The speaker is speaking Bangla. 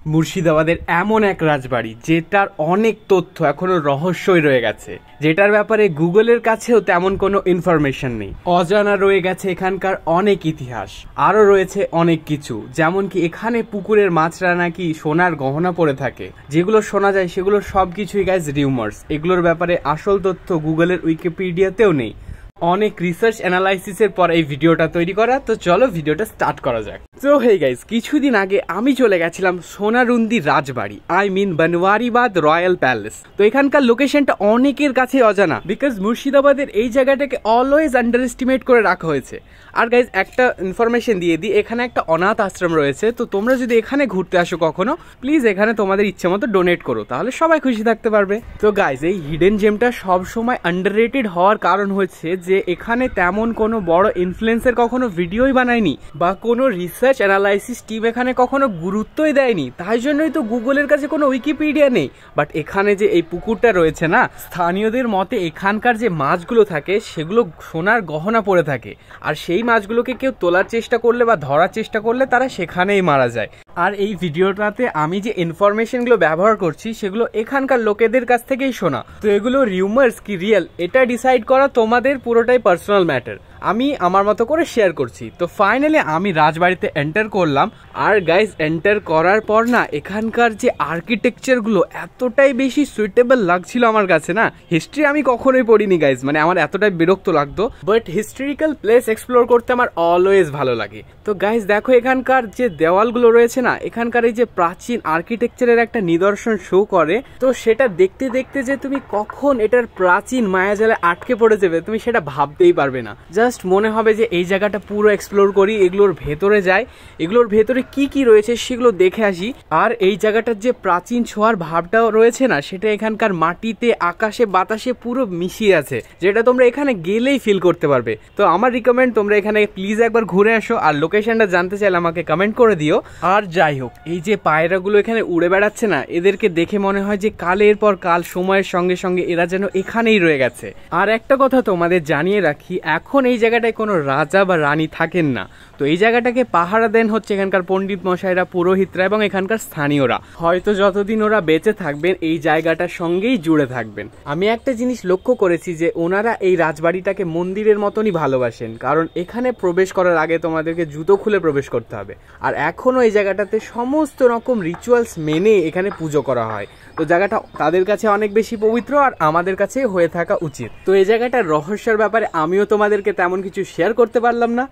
মুর্শিদাবাদের এমন এক রাজবাড়ি যেটার অনেক তথ্য এখনো রহস্যই রয়ে গেছে, যেটার ব্যাপারে গুগলের কাছেও তেমন কোনো ইনফরমেশন নেই। অজানা রয়ে গেছে এখানকার অনেক ইতিহাস, আরো রয়েছে অনেক কিছু, যেমন কি এখানে পুকুরের মাছরা নাকি সোনার গহনা পড়ে থাকে, যেগুলো শোনা যায় সেগুলোর সবকিছুই গাইজ রিউমার্স। এগুলোর ব্যাপারে আসল তথ্য গুগলের উইকিপিডিয়াতেও নেই। অনেক রিসার্চ অ্যানালাইসিসের পর এই ভিডিওটা তৈরি করা, তো চলো ভিডিওটা স্টার্ট করা যাক। তো হেই গাইস, কিছুদিন আগে আমি চলে গেছিলাম সোনারুন্দি রাজবাড়ি, আই মিন বনওয়ারিবাদ রয়্যাল প্যালেস। তো এখানকার লোকেশনটা অনেকের কাছে অজানা, বিকজ মুর্শিদাবাদের এই জায়গাটাকে অলওয়েজ আন্ডার এস্টিমেট করে রাখা হয়েছে। আর গাইজ একটা ইনফরমেশন দিয়ে দিই, এখানে একটা অনাথ আশ্রম রয়েছে। তো তোমরা যদি এখানে ঘুরতে আসো কখনো, প্লিজ এখানে তোমাদের ইচ্ছে মতো ডোনেট করো, তাহলে সবাই খুশি থাকতে পারবে। তো গাইজ এই হিডেন জেমটা সবসময় আন্ডাররেটেড হওয়ার কারণ হচ্ছে যে এখানে তেমন কোনো বড় ইনফ্লুয়েন্সের কখনো ভিডিওই বানায়নি, বা কোনো রিসার্চ অ্যানালাইসিস টিম এখানে কখনো গুরুত্বই দেয়নি। তাই জন্যই তো গুগলের কাছে কোনো উইকিপিডিয়া নেই। বাট এখানে যে এই পুকুরটা রয়েছে না, স্থানীয়দের মতে এখানকার যে মাছগুলো থাকে সেগুলো সোনার গহনা পড়ে থাকে, আর সেই মাছগুলোকে কেউ তোলার চেষ্টা করলে বা ধরার চেষ্টা করলে তারা সেখানেই মারা যায়। আর এই ভিডিওটাতে আমি যে ইনফরমেশনগুলো ব্যবহার করছি সেগুলো এখানকার লোকেদের কাছ থেকেই শোনা। তো এগুলো রিউমার্স কি রিয়েল, এটা ডিসাইড করা তোমাদের পুরোটাই পার্সোনাল ম্যাটার। আমি আমার মতো করে শেয়ার করছি। তো ফাইনালি আমি রাজবাড়িতে এন্টার করলাম, আর গাইজ এন্টার করার পর না এখানকার যে আর্কিটেকচারগুলো এতটাই বেশি সুইটেবল লাগছিল আমার কাছে না। হিস্ট্রি আমি কখনোই পড়িনি গাইজ, মানে আমার এতটাই বিরক্ত লাগতো, বাট হিস্ট্রিক্যাল প্লেস এক্সপ্লোর করতে আমার অলওয়েজ ভালো লাগে। তো গাইজ দেখো এখানকার যে দেওয়ালগুলো রয়েছে না, এখানকার এই যে প্রাচীন আর্কিটেকচারের একটা নিদর্শন শো করে। তো সেটা দেখতে দেখতে যে তুমি কখন এটার প্রাচীন মায়াজালে আটকে পড়ে যাবে তুমি সেটা ভাবতেই পারবে না। জাস্ট মনে হবে যে এই জায়গাটা পুরো এক্সপ্লোর করি, এগুলোর ভেতরে যাই, এগুলোর ভেতরে কি কি রয়েছে সেগুলো দেখে আসি। আর এই জায়গাটার যে প্রাচীন ছোঁয়ার ভাবটাও রয়েছে না, সেটা এখানকার মাটিতে আকাশে বাতাসে পুরো মিশিয়ে আছে, যেটা তোমরা এখানে গেলেই ফিল করতে পারবে। তো আমার রিকমেন্ড তোমরা এখানে প্লিজ একবার ঘুরে আসো, আর লোকেশনটা জানতে চাইলে আমাকে কমেন্ট করে দিও। আর যাই হোক, এই যে পায়রাগুলো এখানে উড়ে বেড়াচ্ছে না, এদেরকে দেখে মনে হয় যে কালের পর কাল সময়ের সঙ্গে সঙ্গে এরা যেন এখানেই রয়ে গেছে। আর একটা কথা তোমাদের জানিয়ে রাখি, এখন এই জায়গাটায় কোনো রাজা বা রানী থাকেন না। তো এই জায়গাটাকে পাহারা দেন হচ্ছে এখানকার পণ্ডিত মশাইরা, পুরোহিতরা এবং এখানকার স্থানীয়রা। হয়তো যতদিন ওরা বেঁচে থাকবেন এই জায়গাটার সঙ্গেই জুড়ে থাকবেন। আমি একটা জিনিস লক্ষ্য করেছি যে ওনারা এই রাজবাড়িটাকে মন্দিরের মতনই ভালোবাসেন, কারণ এখানে প্রবেশ করার আগে তোমাদেরকে জুতো খুলে প্রবেশ করতে হবে। আর এখনো এই জায়গাটাতে সমস্ত রকম রিচুয়ালস মেনে এখানে পুজো করা হয়। তো জায়গাটা তাদের কাছে অনেক বেশি পবিত্র, আর আমাদের কাছে হয়ে থাকা উচিত। তো এই জায়গাটার রহস্যের ব্যাপারে আমিও তোমাদেরকে তেমন কিছু শেয়ার করতে পারলাম না।